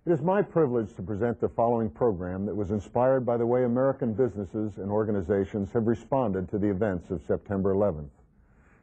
It is my privilege to present the following program that was inspired by the way American businesses and organizations have responded to the events of September 11th.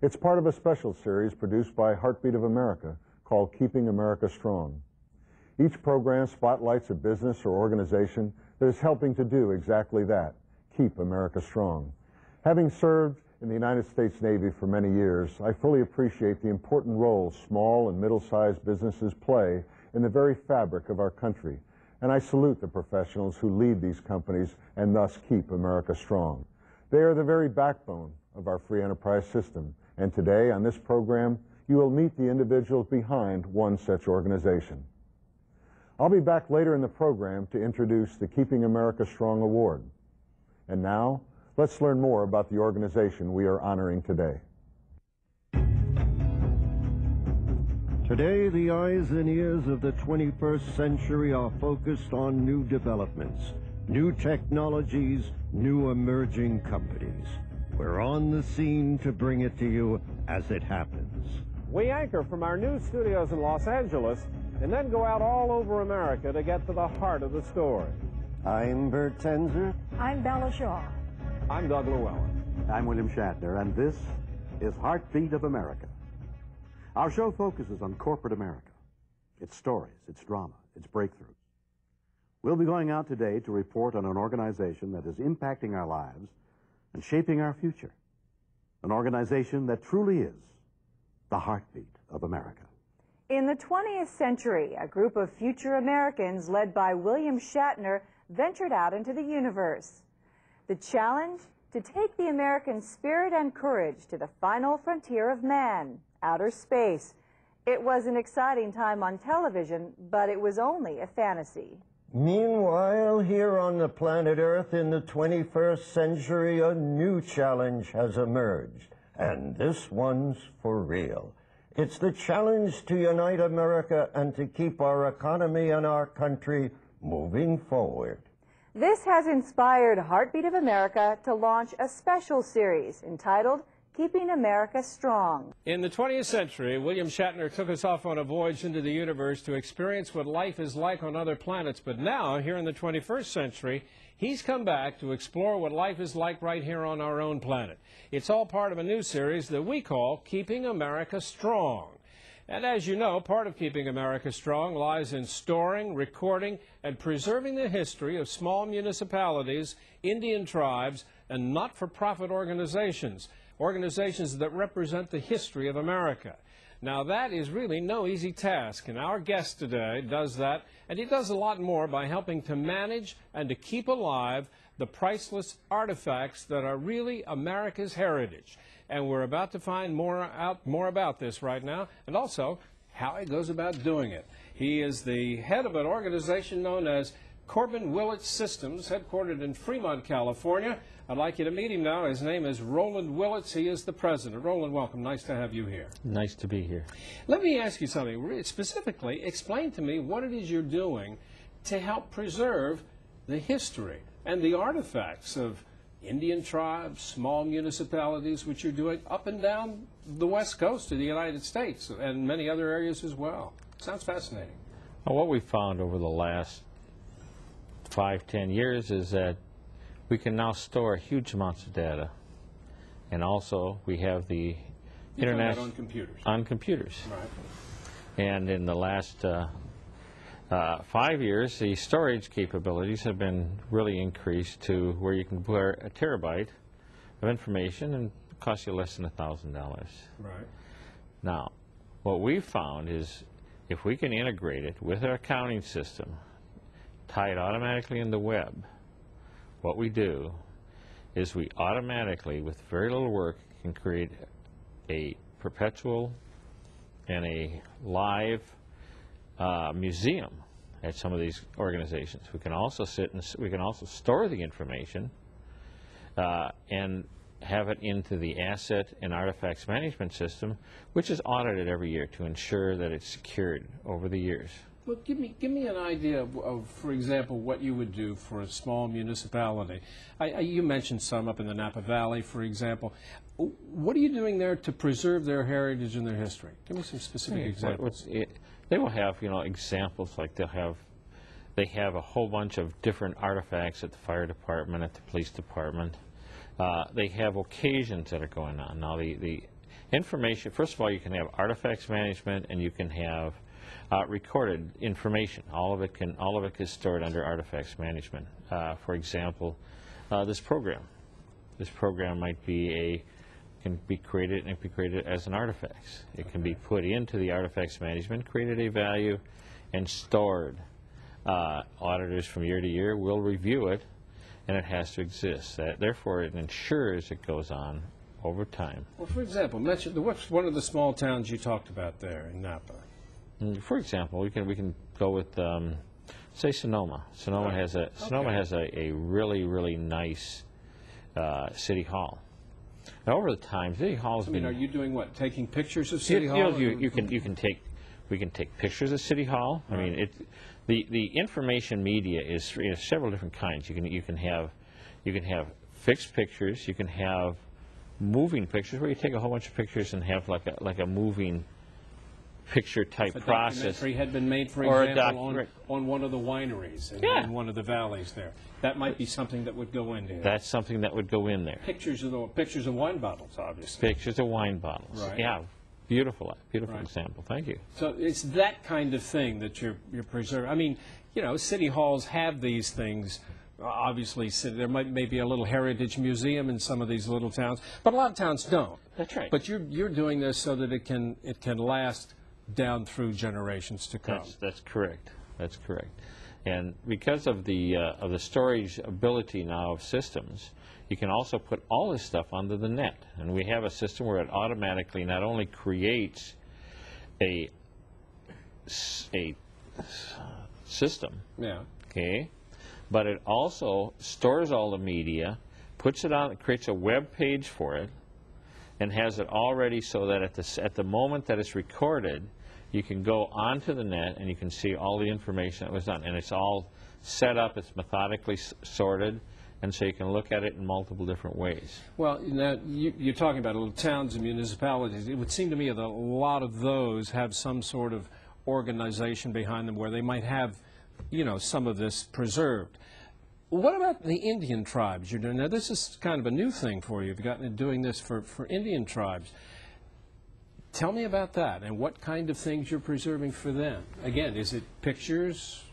It's part of a special series produced by Heartbeat of America called Keeping America Strong. Each program spotlights a business or organization that is helping to do exactly that, keep America strong. Having served in the United States Navy for many years, I fully appreciate the important role small and middle-sized businesses play in the very fabric of our country, and I salute the professionals who lead these companies and thus keep America strong. They are the very backbone of our free enterprise system, and today on this program you will meet the individuals behind one such organization. I'll be back later in the program to introduce the Keeping America Strong Award. And now, let's learn more about the organization we are honoring today. Today, the eyes and ears of the 21st century are focused on new developments, new technologies, new emerging companies. We're on the scene to bring it to you as it happens. We anchor from our new studios in Los Angeles and then go out all over America to get to the heart of the story. I'm Bert Tenzer. I'm Bella Shaw. I'm Doug Llewellyn. I'm William Shatner, and this is Heartbeat of America. Our show focuses on corporate America, its stories, its drama, its breakthroughs. We'll be going out today to report on an organization that is impacting our lives and shaping our future. An organization that truly is the heartbeat of America. In the 20th century, a group of future Americans led by William Shatner ventured out into the universe. The challenge? To take the American spirit and courage to the final frontier of man, outer space. It was an exciting time on television, but it was only a fantasy. Meanwhile, here on the planet Earth in the 21st century, a new challenge has emerged. And this one's for real. It's the challenge to unite America and to keep our economy and our country moving forward. This has inspired Heartbeat of America to launch a special series entitled Keeping America Strong. In the 20th century, William Shatner took us off on a voyage into the universe to experience what life is like on other planets. But now, here in the 21st century, he's come back to explore what life is like right here on our own planet. It's all part of a new series that we call Keeping America Strong. And as you know, part of Keeping America Strong lies in storing, recording, and preserving the history of small municipalities, Indian tribes, and not-for-profit organizations that represent the history of America. Now, that is really no easy task, and our guest today does that, and he does a lot more by helping to manage and to keep alive the priceless artifacts that are really America's heritage. And we're about to find out more about this right now, and also how he goes about doing it. He is the head of an organization known as Corbin Willits Systems, headquartered in Fremont, California. I'd like you to meet him now. His name is Roland Willits. He is the president. Roland, welcome. Nice to have you here. Nice to be here. Let me ask you something. Specifically, explain to me what it is you're doing to help preserve the history and the artifacts of Indian tribes, small municipalities, which you're doing up and down the west coast of the United States and many other areas as well. Sounds fascinating. Well, what we found over the last 5-10 years is that we can now store huge amounts of data, and also we have the internet on computers. On computers. Right. And in the last 5 years, the storage capabilities have been really increased to where you can put a terabyte of information and it costs you less than $1,000. Right. Now, what we've found is if we can integrate it with our accounting system, tie it automatically in the web, what we do is we automatically, with very little work, can create a perpetual and a live museum at some of these organizations. We can also we can also store the information and have it into the asset and artifacts management system, which is audited every year to ensure that it's secured over the years. Well, give me an idea of, for example, what you would do for a small municipality. You mentioned some up in the Napa Valley, for example. What are you doing there to preserve their heritage and their history? Give me some specific examples. They will have, examples like they'll have They have a whole bunch of different artifacts at the fire department, at the police department. They have occasions that are going on. Now, the information, first of all, you can have artifacts management, and you can have recorded information. All of it is stored under artifacts management. For example, this program. This program might be can be created as an artifact. It can be put into the artifacts management, created a value, and stored. Auditors from year to year will review it, and it has to exist. Therefore, it ensures it goes on over time. Well, for example, what's one of the small towns you talked about there in Napa? For example, we can go with say Sonoma. Sonoma has a really nice city hall. And over the time, city halls. I mean, are you doing what? Taking pictures of city hall? We can take pictures of city hall. I mean, the information media is several different kinds. You can have fixed pictures. You can have moving pictures, where you take a whole bunch of pictures and have like a moving picture type process. A documentary had been made, for example, on one of the wineries in one of the valleys there. That might be something that would go in there. That's something that would go in there. Pictures of wine bottles, obviously. Pictures of wine bottles. Right. Yeah, beautiful example. Thank you. So it's that kind of thing that you're preserving. I mean, you know, city halls have these things. Obviously, there may be a little heritage museum in some of these little towns, but a lot of towns don't. That's right. But you're doing this so that it can last down through generations to come. That's correct. That's correct. And because of the storage ability now of systems, you can also put all this stuff onto the net. And we have a system where it automatically not only creates a system, okay, but it also stores all the media, puts it on, creates a web page for it, and has it all ready so that at the moment that it's recorded, you can go onto the net and you can see all the information that was done. And it's all set up, it's methodically sorted, and so you can look at it in multiple different ways. Well, now, you're talking about little towns and municipalities. It would seem to me that a lot of those have some sort of organization behind them where they might have, you know, some of this preserved. What about the Indian tribes you're doing? Now, this is kind of a new thing for you. You've gotten into doing this for Indian tribes. Tell me about that and what kind of things you're preserving for them. Again, is it pictures,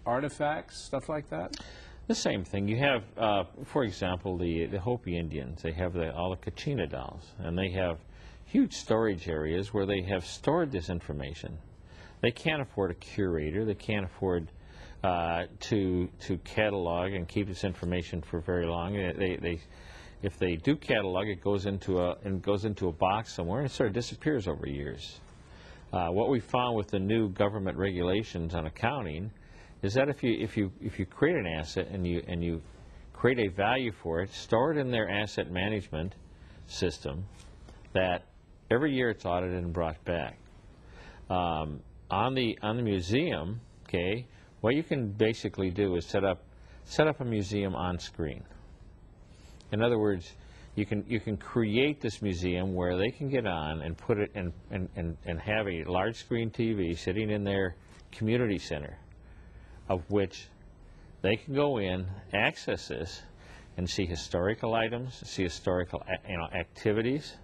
artifacts, stuff like that? The same thing. You have, for example, the Hopi Indians. They have all the Kachina dolls, and they have huge storage areas where they have stored this information. They can't afford a curator. They can't afford to catalog and keep this information for very long. If they do catalog, it goes into a box somewhere, and it sort of disappears over years. What we found with the new government regulations on accounting is that if you create an asset and you create a value for it, store it in their asset management system, that every year it's audited and brought back. On the museum, okay, what you can basically do is set up a museum on screen. In other words, you can create this museum where they can get on and put it and have a large screen TV sitting in their community center, of which they can go in, access this, and see historical items, see historical activities,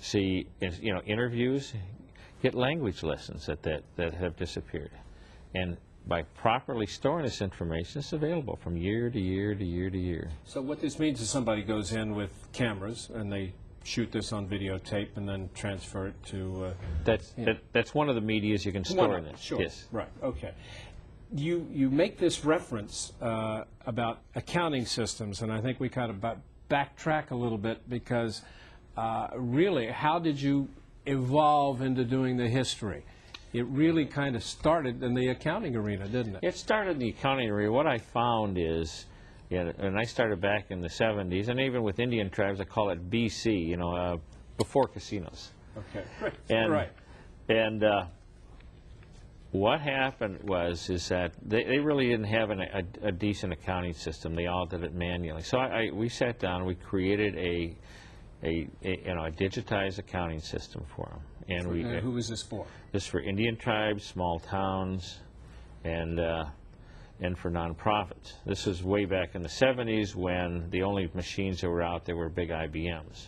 see interviews, get language lessons that have disappeared, and by properly storing this information, it's available from year to year to year to year. So what this means is somebody goes in with cameras and they shoot this on videotape and then transfer it to... That's one of the medias you can store in it. Sure. Yes. Right, okay. You make this reference about accounting systems, and I think we kind of backtrack a little bit because really, how did you evolve into doing the history? It really kind of started in the accounting arena, didn't it? It started in the accounting arena. What I found is, and I started back in the 70s, and even with Indian tribes, I call it BC, before casinos. Okay, right. And what happened is that they really didn't have a decent accounting system. They all did it manually. So we sat down, we created a digitized accounting system for them. And who was this for? This is for Indian tribes, small towns, and and for nonprofits. This was way back in the 70s when the only machines that were out there were big IBMs.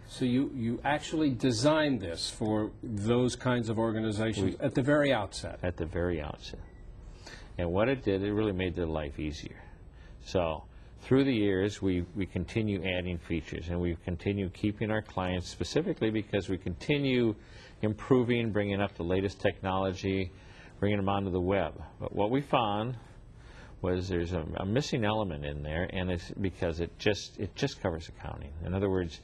So you actually designed this for those kinds of organizations at the very outset? At the very outset. And what it did, it really made their life easier. So through the years, we continue adding features, and we continue keeping our clients, specifically because we continue improving, bringing up the latest technology, bringing them onto the web. But what we found was there's a missing element in there, and it's because it just covers accounting. In other words,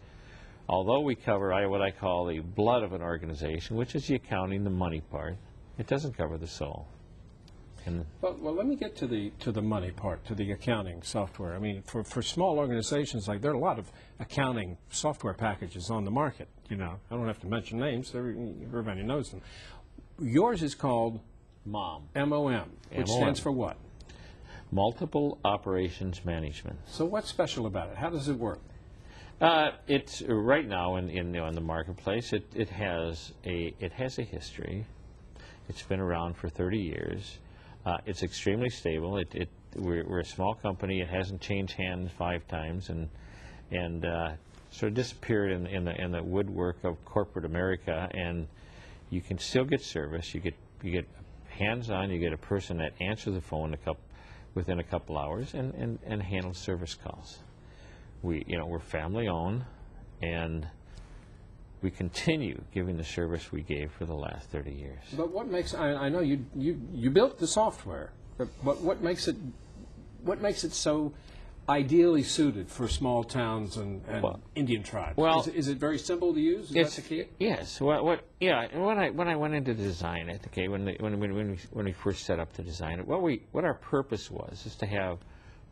although we cover what I call the blood of an organization, which is the accounting, the money part, it doesn't cover the soul. Well, let me get to the money part, to the accounting software. I mean, for small organizations, like there are a lot of accounting software packages on the market. You know, I don't have to mention names; everybody knows them. Yours is called MOM. M-O-M, which stands for what? Multiple Operations Management. So what's special about it? How does it work? It's right now in the marketplace. It has a history. It's been around for 30 years. It's extremely stable. We're a small company. It hasn't changed hands 5 times, and sort of disappeared in the woodwork of corporate America. And you can still get service. You get hands-on. You get a person that answers the phone within a couple hours and handles service calls. We're family-owned, and we continue giving the service we gave for the last 30 years. But what makes, I know you built the software, but what makes it so ideally suited for small towns and Indian tribes? Well, is it very simple to use? Is that the key? Yes. When I went into design it, okay, when we first set up to design it, what our purpose was is to have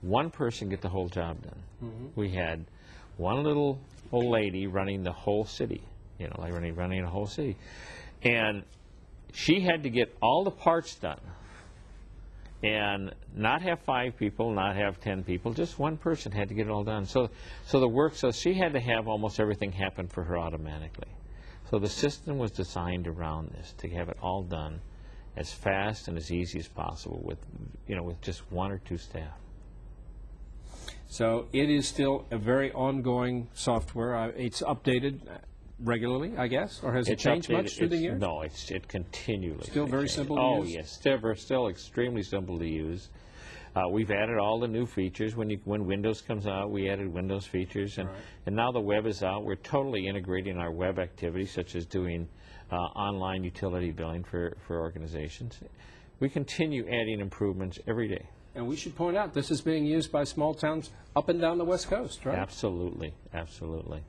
one person get the whole job done. Mm-hmm. We had one little old lady running the whole city. Like running a whole city. And she had to get all the parts done and not have 5 people, not have 10 people, just one person had to get it all done. So she had to have almost everything happen for her automatically. So the system was designed around this to have it all done as fast and as easy as possible with just 1 or 2 staff. So it is still a very ongoing software. It's updated regularly, I guess, or has it changed much through the years? No, it continually. Still very simple to use? Oh, yes, still extremely simple to use. We've added all the new features. When Windows comes out, we added Windows features, and now the web is out. We're totally integrating our web activities, such as doing online utility billing for organizations. We continue adding improvements every day. And we should point out, this is being used by small towns up and down the West Coast, right? Absolutely, absolutely.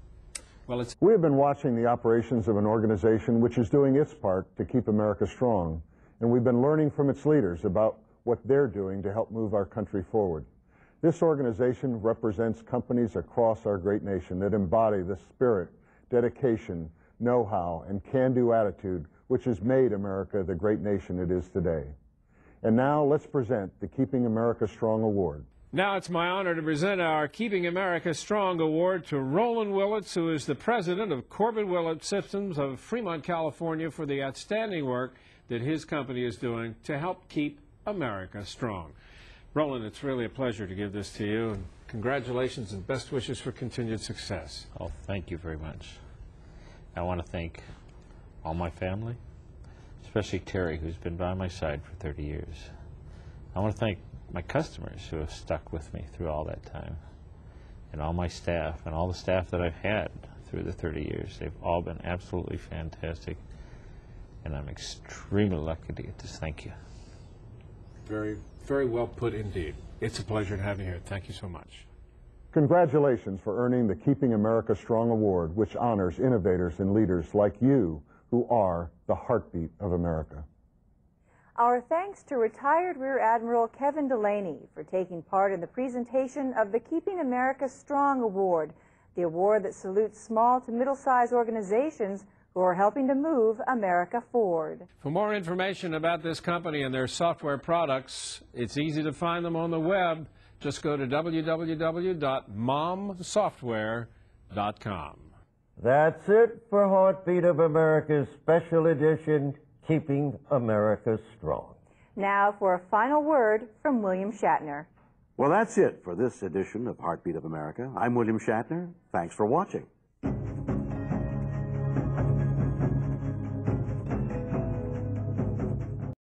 Well, We have been watching the operations of an organization which is doing its part to keep America strong, and we've been learning from its leaders about what they're doing to help move our country forward. This organization represents companies across our great nation that embody the spirit, dedication, know-how, and can-do attitude which has made America the great nation it is today. And now let's present the Keeping America Strong Award. Now it's my honor to present our Keeping America Strong Award to Roland Willits, who is the president of Corbin Willits Systems of Fremont, California, for the outstanding work that his company is doing to help keep America strong. Roland, it's really a pleasure to give this to you, and congratulations and best wishes for continued success. Oh, thank you very much. I want to thank all my family, especially Terry, who's been by my side for 30 years. I want to thank my customers who have stuck with me through all that time, and all my staff and all the staff that I've had through the 30 years. They've all been absolutely fantastic, and I'm extremely lucky to get this thank you. Very, very well put indeed. It's a pleasure to have you here. Thank you so much. Congratulations for earning the Keeping America Strong Award, which honors innovators and leaders like you who are the heartbeat of America. Our thanks to retired Rear Admiral Kevin Delaney for taking part in the presentation of the Keeping America Strong Award, the award that salutes small to middle-sized organizations who are helping to move America forward. For more information about this company and their software products, it's easy to find them on the web. Just go to www.momsoftware.com. That's it for Heartbeat of America's special edition, Keeping America Strong. Now for a final word from William Shatner. Well, that's it for this edition of Heartbeat of America. I'm William Shatner. Thanks for watching.